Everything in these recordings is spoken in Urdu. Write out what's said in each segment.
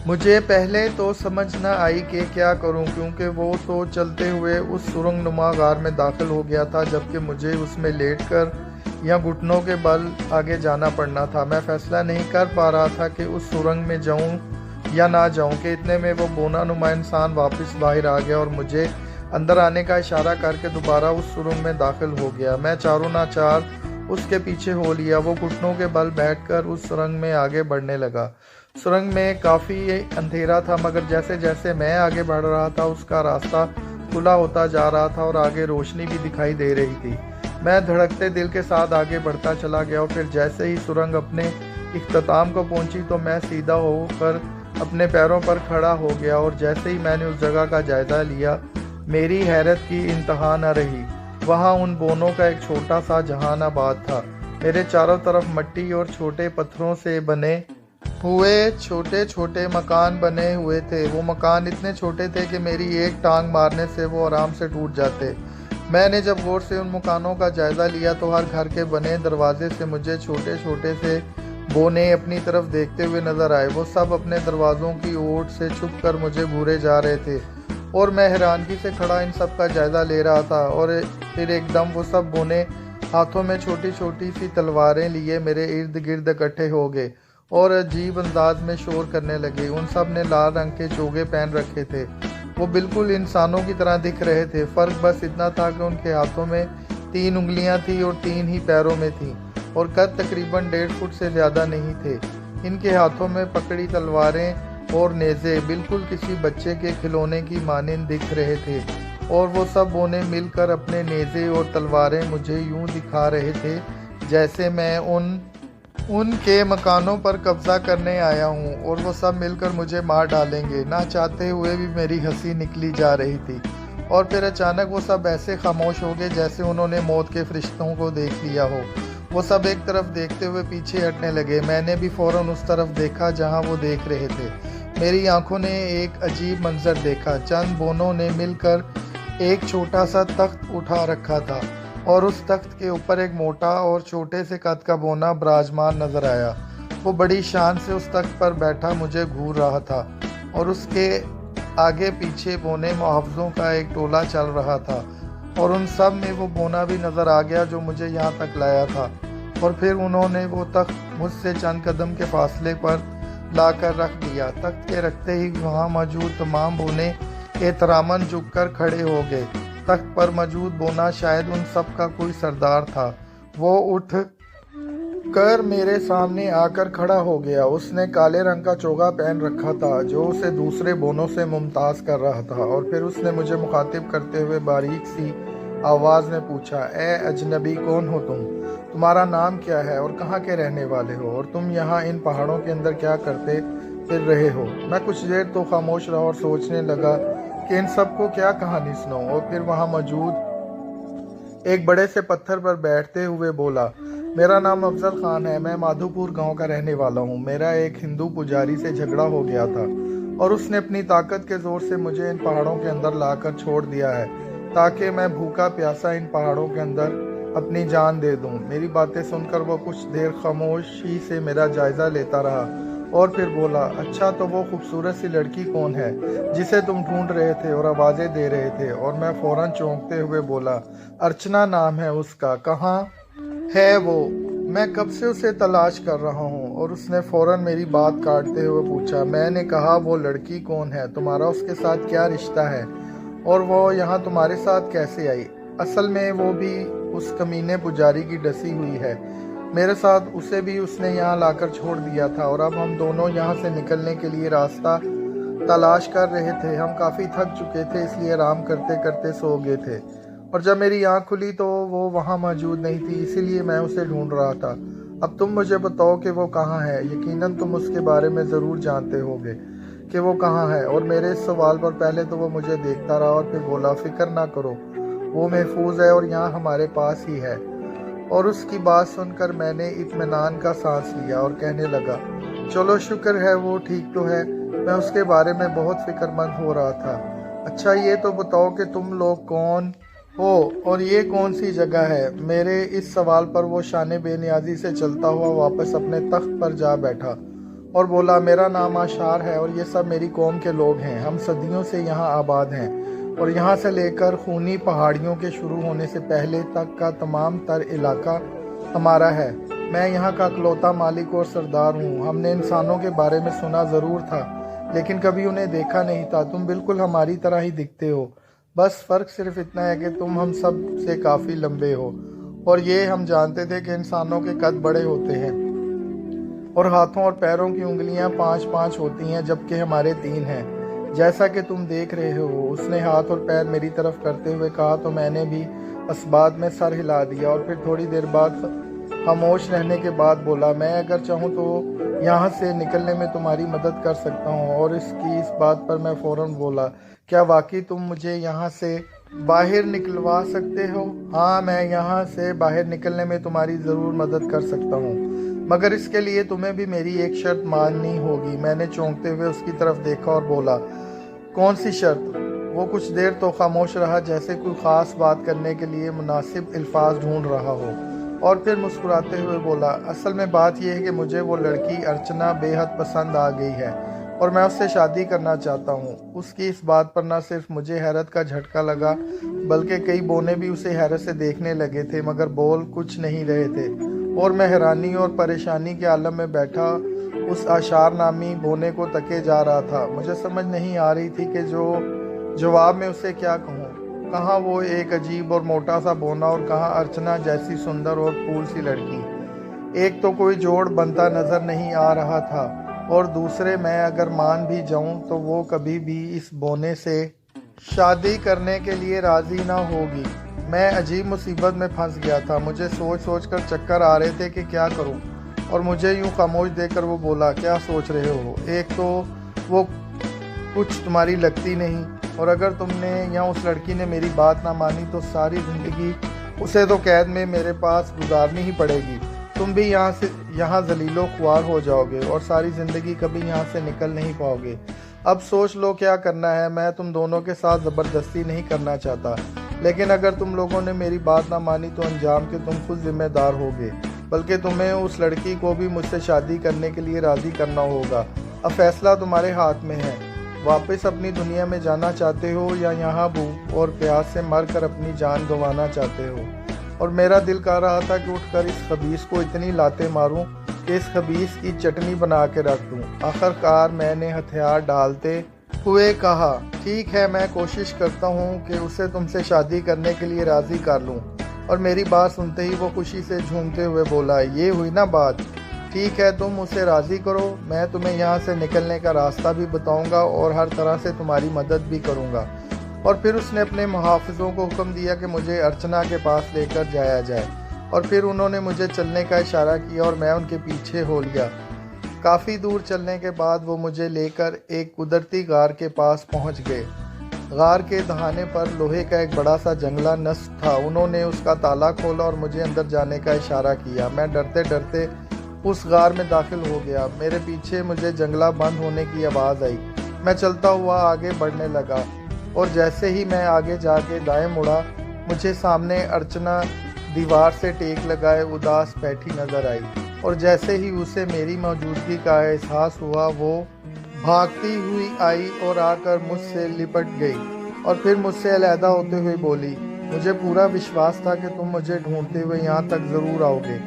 مجھے پہلے تو سمجھ نہ آئی کہ کیا کروں، کیونکہ وہ تو چلتے ہوئے اس سرنگ نما غار میں داخل ہو گیا تھا، جبکہ مجھے اس میں لیٹ کر یا گھٹنوں کے بل آگے جانا پڑنا تھا۔ میں فیصلہ نہیں کر پا رہا تھا کہ اس سرنگ میں جاؤں یا نہ جاؤں کہ اتنے میں وہ بونا نما انسان واپس باہر آ گیا اور مجھے اندر آنے کا اشارہ کر کے دوبارہ اس سرنگ میں داخل ہو گیا۔ میں چاروں ناچار اس کے پیچھے ہو لیا۔ وہ گھٹنوں کے بل بیٹھ کر اس سرنگ میں آگے بڑھنے لگا۔ سرنگ میں کافی اندھیرا تھا، مگر جیسے جیسے میں آگے بڑھ رہا تھا اس کا راستہ کھلا ہوتا جا رہا تھا اور آگے روشنی بھی دکھائی دے رہی تھی۔ میں دھڑکتے دل کے ساتھ آگے بڑھتا چلا گیا اور پھر جیسے ہی سرنگ اپنے اختتام کو پہنچی تو میں سیدھا ہو کر اپنے پیروں پر کھڑا ہو گیا، اور جیسے ہی میں نے اس جگہ کا جائزہ لیا میری حیرت کی انتہا نہ رہی۔ وہاں ان بونوں کا ایک چھوٹا سا جہان آباد تھا۔ میرے چاروں طرف مٹی اور چھوٹے پتھروں سے بنے ہوئے چھوٹے چھوٹے مکان بنے ہوئے تھے۔ وہ مکان اتنے چھوٹے تھے کہ میری ایک ٹانگ مارنے سے وہ آرام سے ٹوٹ جاتے۔ میں نے جب غور سے ان مکانوں کا جائزہ لیا تو ہر گھر کے بنے دروازے سے مجھے چھوٹے چھوٹے سے بونے اپنی طرف دیکھتے ہوئے نظر آئے۔ وہ سب اپنے دروازوں کی اوٹ سے چھپ کر مجھے گھورے جا رہے تھے اور میں حیرانگی سے کھڑا ان سب کا جائزہ لے رہا تھا، اور پھر ایک دم وہ سب بونے ہاتھوں میں چھوٹی چھوٹی سی تلواریں لیے میرے ارد گرد اکٹھے ہو گئے اور عجیب انداز میں شور کرنے لگے۔ ان سب نے لال رنگ کے چوگے پہن رکھے تھے۔ وہ بالکل انسانوں کی طرح دکھ رہے تھے، فرق بس اتنا تھا کہ ان کے ہاتھوں میں 3 انگلیاں تھیں اور 3 ہی پیروں میں تھیں، اور قد تقریباً 1.5 فٹ سے زیادہ نہیں تھے۔ ان کے ہاتھوں میں پکڑی تلواریں اور نیزے بالکل کسی بچے کے کھلونے کی مانند دکھ رہے تھے، اور وہ سب بونے مل کر اپنے نیزے اور تلواریں مجھے یوں دکھا رہے تھے جیسے میں ان کے مکانوں پر قبضہ کرنے آیا ہوں اور وہ سب مل کر مجھے مار ڈالیں گے۔ نہ چاہتے ہوئے بھی میری ہنسی نکلی جا رہی تھی، اور پھر اچانک وہ سب ایسے خاموش ہو گئے جیسے انہوں نے موت کے فرشتوں کو دیکھ لیا ہو۔ وہ سب ایک طرف دیکھتے ہوئے پیچھے ہٹنے لگے۔ میں نے بھی فوراً اس طرف دیکھا جہاں وہ دیکھ رہے تھے۔ میری آنکھوں نے ایک عجیب منظر دیکھا۔ چند بونوں نے مل کر ایک چھوٹا سا تخت اٹھا رکھا تھا، اور اس تخت کے اوپر ایک موٹا اور چھوٹے سے قد کا بونا براجمان نظر آیا۔ وہ بڑی شان سے اس تخت پر بیٹھا مجھے گھور رہا تھا، اور اس کے آگے پیچھے بونے محافظوں کا ایک ٹولہ چل رہا تھا، اور ان سب میں وہ بونا بھی نظر آ گیا جو مجھے یہاں تک لایا تھا۔ اور پھر انہوں نے وہ تخت مجھ سے چند قدم کے فاصلے پر لا کر رکھ دیا۔ تخت کے رکھتے ہی وہاں موجود تمام بونے احتراماً جھک کر کھڑے ہو گئے۔ تخت پر موجود بونا شاید ان سب کا کوئی سردار تھا۔ وہ اٹھ کر میرے سامنے آ کر کھڑا ہو گیا۔ اس نے کالے رنگ کا چوگا پہن رکھا تھا جو اسے دوسرے بونوں سے ممتاز کر رہا تھا، اور پھر اس نے مجھے مخاطب کرتے ہوئے باریک سی آواز میں پوچھا، اے اجنبی، کون ہو تم؟ تمہارا نام کیا ہے اور کہاں کے رہنے والے ہو، اور تم یہاں ان پہاڑوں کے اندر کیا کرتے پھر رہے ہو؟ میں کچھ دیر تو خاموش رہا اور سوچنے لگا کہ ان سب کو کیا کہانی سناؤں، اور پھر وہاں موجود ایک بڑے سے پتھر پر بیٹھتے ہوئے بولا، میرا نام افضل خان ہے، میں مادھو پور گاؤں کا رہنے والا ہوں۔ میرا ایک ہندو پجاری سے جھگڑا ہو گیا تھا، اور اس نے اپنی طاقت کے زور سے مجھے ان پہاڑوں کے اندر لا کر چھوڑ دیا ہے تاکہ میں بھوکا پیاسا ان پہاڑوں کے اندر اپنی جان دے دوں۔ میری باتیں سن کر وہ کچھ دیر خاموشی سے میرا جائزہ لیتا رہا، اور پھر بولا، اچھا تو وہ خوبصورت سی لڑکی کون ہے جسے تم ڈھونڈ رہے تھے اور آوازیں دے رہے تھے؟ اور میں فوراً چونکتے ہوئے بولا، ارچنا نام ہے اس کا، کہاں ہے وہ؟ میں کب سے اسے تلاش کر رہا ہوں۔ اور اس نے فوراً میری بات کاٹتے ہوئے پوچھا۔ میں نے کہا، وہ لڑکی کون ہے؟ تمہارا اس کے ساتھ کیا رشتہ ہے، اور وہ یہاں تمہارے ساتھ کیسے آئی؟ اصل میں وہ بھی اس کمینے پجاری کی ڈسی ہوئی ہے میرے ساتھ، اسے بھی اس نے یہاں لا کر چھوڑ دیا تھا، اور اب ہم دونوں یہاں سے نکلنے کے لیے راستہ تلاش کر رہے تھے۔ ہم کافی تھک چکے تھے، اس لیے آرام کرتے کرتے سو گئے تھے، اور جب میری آنکھ کھلی تو وہ وہاں موجود نہیں تھی، اسی لیے میں اسے ڈھونڈ رہا تھا۔ اب تم مجھے بتاؤ کہ وہ کہاں ہے؟ یقیناً تم اس کے بارے میں ضرور جانتے ہوگے کہ وہ کہاں ہے۔ اور میرے اس سوال پر پہلے تو وہ مجھے دیکھتا رہا، اور پھر بولا، فکر نہ کرو، وہ محفوظ ہے اور یہاں ہمارے پاس ہی ہے۔ اور اس کی بات سن کر میں نے اطمینان کا سانس لیا اور کہنے لگا، چلو شکر ہے وہ ٹھیک تو ہے، میں اس کے بارے میں بہت فکر مند ہو رہا تھا۔ اچھا یہ تو بتاؤ کہ تم لوگ کون ہو اور یہ کون سی جگہ ہے؟ میرے اس سوال پر وہ شان بے نیازی سے چلتا ہوا واپس اپنے تخت پر جا بیٹھا، اور بولا میرا نام آشار ہے اور یہ سب میری قوم کے لوگ ہیں، ہم صدیوں سے یہاں آباد ہیں اور یہاں سے لے کر خونی پہاڑیوں کے شروع ہونے سے پہلے تک کا تمام تر علاقہ ہمارا ہے۔ میں یہاں کا اکلوتا مالک اور سردار ہوں۔ ہم نے انسانوں کے بارے میں سنا ضرور تھا لیکن کبھی انہیں دیکھا نہیں تھا۔ تم بالکل ہماری طرح ہی دکھتے ہو، بس فرق صرف اتنا ہے کہ تم ہم سب سے کافی لمبے ہو، اور یہ ہم جانتے تھے کہ انسانوں کے قد بڑے ہوتے ہیں اور ہاتھوں اور پیروں کی انگلیاں 5 ہوتی ہیں جبکہ ہمارے 3 ہیں، جیسا کہ تم دیکھ رہے ہو۔ اس نے ہاتھ اور پیر میری طرف کرتے ہوئے کہا تو میں نے بھی اس بات میں سر ہلا دیا اور پھر تھوڑی دیر بعد خاموش رہنے کے بعد بولا میں اگر چاہوں تو یہاں سے نکلنے میں تمہاری مدد کر سکتا ہوں۔ اور اس بات پر میں فوراً بولا کیا واقعی تم مجھے یہاں سے باہر نکلوا سکتے ہو؟ ہاں، میں یہاں سے باہر نکلنے میں تمہاری ضرور مدد کر سکتا ہوں، مگر اس کے لیے تمہیں بھی میری ایک شرط ماننی ہوگی۔ میں نے چونکتے ہوئے اس کی طرف دیکھا اور بولا کون سی شرط؟ وہ کچھ دیر تو خاموش رہا جیسے کوئی خاص بات کرنے کے لیے مناسب الفاظ ڈھونڈ رہا ہو، اور پھر مسکراتے ہوئے بولا اصل میں بات یہ ہے کہ مجھے وہ لڑکی ارچنا بے حد پسند آ گئی ہے اور میں اس سے شادی کرنا چاہتا ہوں۔ اس کی اس بات پر نہ صرف مجھے حیرت کا جھٹکا لگا بلکہ کئی بونے بھی اسے حیرت سے دیکھنے لگے تھے مگر بول کچھ نہیں رہے تھے، اور میں حیرانی اور پریشانی کے عالم میں بیٹھا اس آشار نامی بونے کو تکے جا رہا تھا۔ مجھے سمجھ نہیں آ رہی تھی کہ جواب میں اسے کیا کہوں۔ کہاں وہ ایک عجیب اور موٹا سا بونا اور کہاں ارچنا جیسی سندر اور پھول سی لڑکی۔ ایک تو کوئی جوڑ بنتا نظر نہیں آ رہا تھا اور دوسرے میں اگر مان بھی جاؤں تو وہ کبھی بھی اس بونے سے شادی کرنے کے لیے راضی نہ ہوگی۔ میں عجیب مصیبت میں پھنس گیا تھا۔ مجھے سوچ کر چکر آ رہے تھے کہ کیا کروں، اور مجھے یوں خاموش دیکھ کر وہ بولا کیا سوچ رہے ہو؟ ایک تو وہ کچھ تمہاری لگتی نہیں، اور اگر تم نے یا اس لڑکی نے میری بات نہ مانی تو ساری زندگی اسے تو قید میں میرے پاس گزارنی ہی پڑے گی۔ تم بھی یہاں ذلیل و خوار ہو جاؤ گے اور ساری زندگی کبھی یہاں سے نکل نہیں پاؤ گے۔ اب سوچ لو کیا کرنا ہے۔ میں تم دونوں کے ساتھ زبردستی نہیں کرنا چاہتا، لیکن اگر تم لوگوں نے میری بات نہ مانی تو انجام کے تم خود ذمہ دار ہوگے، بلکہ تمہیں اس لڑکی کو بھی مجھ سے شادی کرنے کے لیے راضی کرنا ہوگا۔ اب فیصلہ تمہارے ہاتھ میں ہے۔ واپس اپنی دنیا میں جانا چاہتے ہو یا یہاں بھوک اور پیاس سے مر کر اپنی جان گنوانا چاہتے ہو؟ اور میرا دل کہہ رہا تھا کہ اٹھ کر اس خبیث کو اتنی لاتیں ماروں کہ اس خبیث کی چٹنی بنا کے رکھ دوں۔ آخر کار میں نے ہتھیار ڈالتے ہوئے کہا ٹھیک ہے، میں کوشش کرتا ہوں کہ اسے تم سے شادی کرنے کے لیے راضی کر لوں۔ اور میری بات سنتے ہی وہ خوشی سے جھومتے ہوئے بولا یہ ہوئی نا بات، ٹھیک ہے تم اسے راضی کرو، میں تمہیں یہاں سے نکلنے کا راستہ بھی بتاؤں گا اور ہر طرح سے تمہاری مدد بھی کروں گا۔ اور پھر اس نے اپنے محافظوں کو حکم دیا کہ مجھے ارچنا کے پاس لے کر جایا جائے، اور پھر انہوں نے مجھے چلنے کا اشارہ کیا اور میں ان کے پیچھے ہو لیا۔ کافی دور چلنے کے بعد وہ مجھے لے کر ایک قدرتی غار کے پاس پہنچ گئے۔ غار کے دہانے پر لوہے کا ایک بڑا سا جنگلا نصب تھا۔ انہوں نے اس کا تالا کھولا اور مجھے اندر جانے کا اشارہ کیا۔ میں ڈرتے ڈرتے اس غار میں داخل ہو گیا۔ میرے پیچھے مجھے جنگلہ بند ہونے کی آواز آئی۔ میں چلتا ہوا آگے بڑھنے لگا اور جیسے ہی میں آگے جا کے دائیں مڑا مجھے سامنے ارچنا دیوار سے ٹیک لگائے اداس بیٹھی نظر آئی، اور جیسے ہی اسے میری موجودگی کا احساس ہوا وہ بھاگتی ہوئی آئی اور آ کر مجھ سے لپٹ گئی اور پھر مجھ سے علیحدہ ہوتے ہوئے بولی مجھے پورا وشواس تھا کہ تم مجھے ڈھونڈتے ہوئے یہاں تک ضرور آؤ گے۔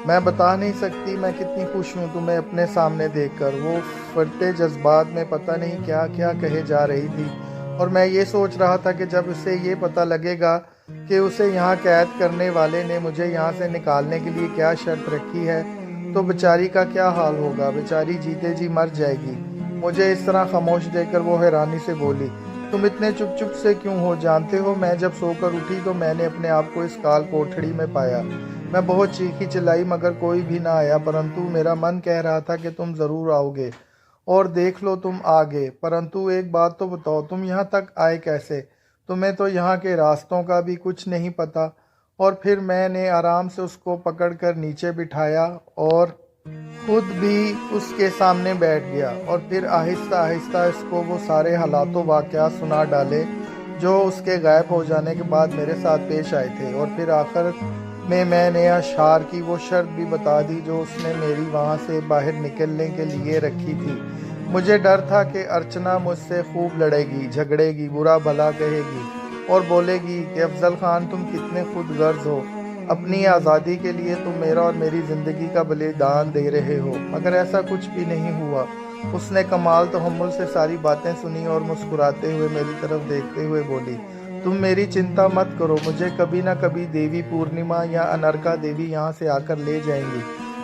میں بتا نہیں سکتی میں کتنی خوش ہوں تمہیں اپنے سامنے دیکھ کر۔ وہ فرتے جذبات میں پتہ نہیں کیا کیا کہے جا رہی تھی، اور میں یہ سوچ رہا تھا کہ جب اسے یہ پتہ لگے گا کہ اسے یہاں قید کرنے والے نے مجھے یہاں سے نکالنے کے لیے کیا شرط رکھی ہے تو بیچاری کا کیا حال ہوگا۔ بیچاری جیتے جی مر جائے گی۔ مجھے اس طرح خاموش دیکھ کر وہ حیرانی سے بولی تم اتنے چپ چپ سے کیوں ہو؟ جانتے ہو میں جب سو کر اٹھی تو میں نے اپنے آپ کو اس کال کوٹھڑی میں پایا۔ میں بہت چیخی چلائی مگر کوئی بھی نہ آیا، پرنتو میرا من کہہ رہا تھا کہ تم ضرور آؤ گے، اور دیکھ لو تم آ گئے۔ پرنتو ایک بات تو بتاؤ تم یہاں تک آئے کیسے؟ تمہیں تو یہاں کے راستوں کا بھی کچھ نہیں پتا۔ اور پھر میں نے آرام سے اس کو پکڑ کر نیچے بٹھایا اور خود بھی اس کے سامنے بیٹھ گیا، اور پھر آہستہ آہستہ اس کو وہ سارے حالات و واقعات سنا ڈالے جو اس کے غائب ہو جانے کے بعد میرے ساتھ پیش آئے تھے، اور پھر آخر میں نے اشعار کی وہ شرط بھی بتا دی جو اس نے میری وہاں سے باہر نکلنے کے لیے رکھی تھی۔ مجھے ڈر تھا کہ ارچنا مجھ سے خوب لڑے گی، جھگڑے گی، برا بھلا کہے گی اور بولے گی کہ افضل خان تم کتنے خود غرض ہو، اپنی آزادی کے لیے تم میرا اور میری زندگی کا بلیدان دے رہے ہو۔ مگر ایسا کچھ بھی نہیں ہوا۔ اس نے کمال تحمل سے ساری باتیں سنی اور مسکراتے ہوئے میری طرف دیکھتے ہوئے بولی، تم میری چنتا مت کرو، مجھے کبھی نہ کبھی دیوی پورنیما یا انرکا دیوی یہاں سے آ کر لے جائیں گی،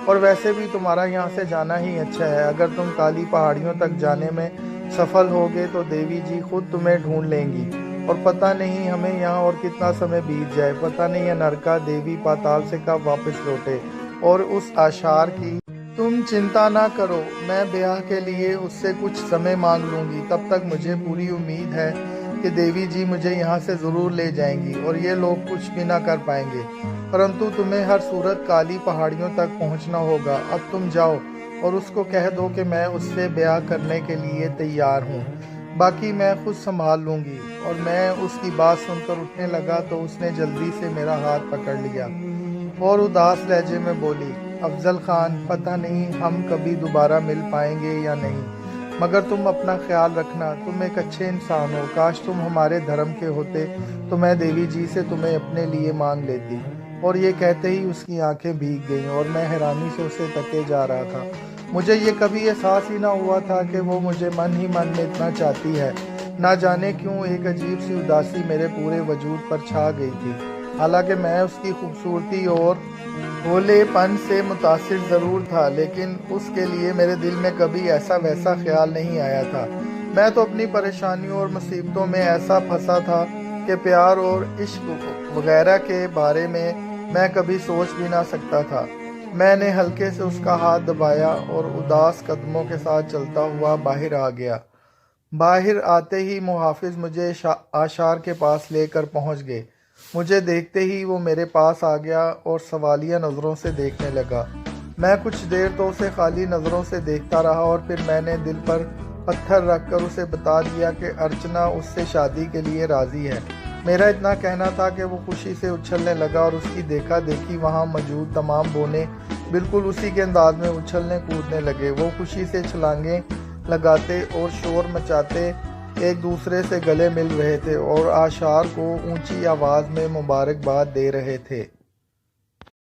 اور ویسے بھی تمہارا یہاں سے جانا ہی اچھا ہے۔ اگر تم کالی پہاڑیوں تک جانے میں سفل ہوگے تو دیوی جی خود تمہیں ڈھونڈ لیں گی، اور پتہ نہیں ہمیں یہاں اور کتنا سمے بیت جائے، پتہ نہیں انرکا دیوی پاتال سے کب واپس لوٹے۔ اور اس اشعار کی تم چنتا نہ کرو، میں بیاہ کے لیے اس سے کچھ سمے مانگ لوں گی، تب تک مجھے پوری امید ہے کہ دیوی جی مجھے یہاں سے ضرور لے جائیں گی اور یہ لوگ کچھ بھی نہ کر پائیں گے، پرنتو تمہیں ہر صورت کالی پہاڑیوں تک پہنچنا ہوگا۔ اب تم جاؤ اور اس کو کہہ دو کہ میں اس سے بیاہ کرنے کے لیے تیار ہوں، باقی میں خود سنبھال لوں گی۔ اور میں اس کی بات سن کر اٹھنے لگا تو اس نے جلدی سے میرا ہاتھ پکڑ لیا اور اداس لہجے میں بولی، افضل خان، پتہ نہیں ہم کبھی دوبارہ مل پائیں گے یا نہیں، مگر تم اپنا خیال رکھنا، تم ایک اچھے انسان ہو، کاش تم ہمارے دھرم کے ہوتے تو میں دیوی جی سے تمہیں اپنے لیے مانگ لیتی۔ اور یہ کہتے ہی اس کی آنکھیں بھیگ گئیں اور میں حیرانی سے اسے تکے جا رہا تھا۔ مجھے یہ کبھی احساس ہی نہ ہوا تھا کہ وہ مجھے من ہی من میں اتنا چاہتی ہے۔ نہ جانے کیوں ایک عجیب سی اداسی میرے پورے وجود پر چھا گئی تھی۔ حالانکہ میں اس کی خوبصورتی اور بھولے پن سے متاثر ضرور تھا، لیکن اس کے لیے میرے دل میں کبھی ایسا ویسا خیال نہیں آیا تھا۔ میں تو اپنی پریشانیوں اور مصیبتوں میں ایسا پھنسا تھا کہ پیار اور عشق وغیرہ کے بارے میں کبھی سوچ بھی نہ سکتا تھا۔ میں نے ہلکے سے اس کا ہاتھ دبایا اور اداس قدموں کے ساتھ چلتا ہوا باہر آ گیا۔ باہر آتے ہی محافظ مجھے آشار کے پاس لے کر پہنچ گئے۔ مجھے دیکھتے ہی وہ میرے پاس آ گیا اور سوالیہ نظروں سے دیکھنے لگا۔ میں کچھ دیر تو اسے خالی نظروں سے دیکھتا رہا اور پھر میں نے دل پر پتھر رکھ کر اسے بتا دیا کہ ارچنا اس سے شادی کے لیے راضی ہے۔ میرا اتنا کہنا تھا کہ وہ خوشی سے اچھلنے لگا اور اس کی دیکھا دیکھی وہاں موجود تمام بونے بالکل اسی کے انداز میں اچھلنے کودنے لگے۔ وہ خوشی سے چھلانگیں لگاتے اور شور مچاتے ایک دوسرے سے گلے مل رہے تھے اور آشار کو اونچی آواز میں مبارکباد دے رہے تھے۔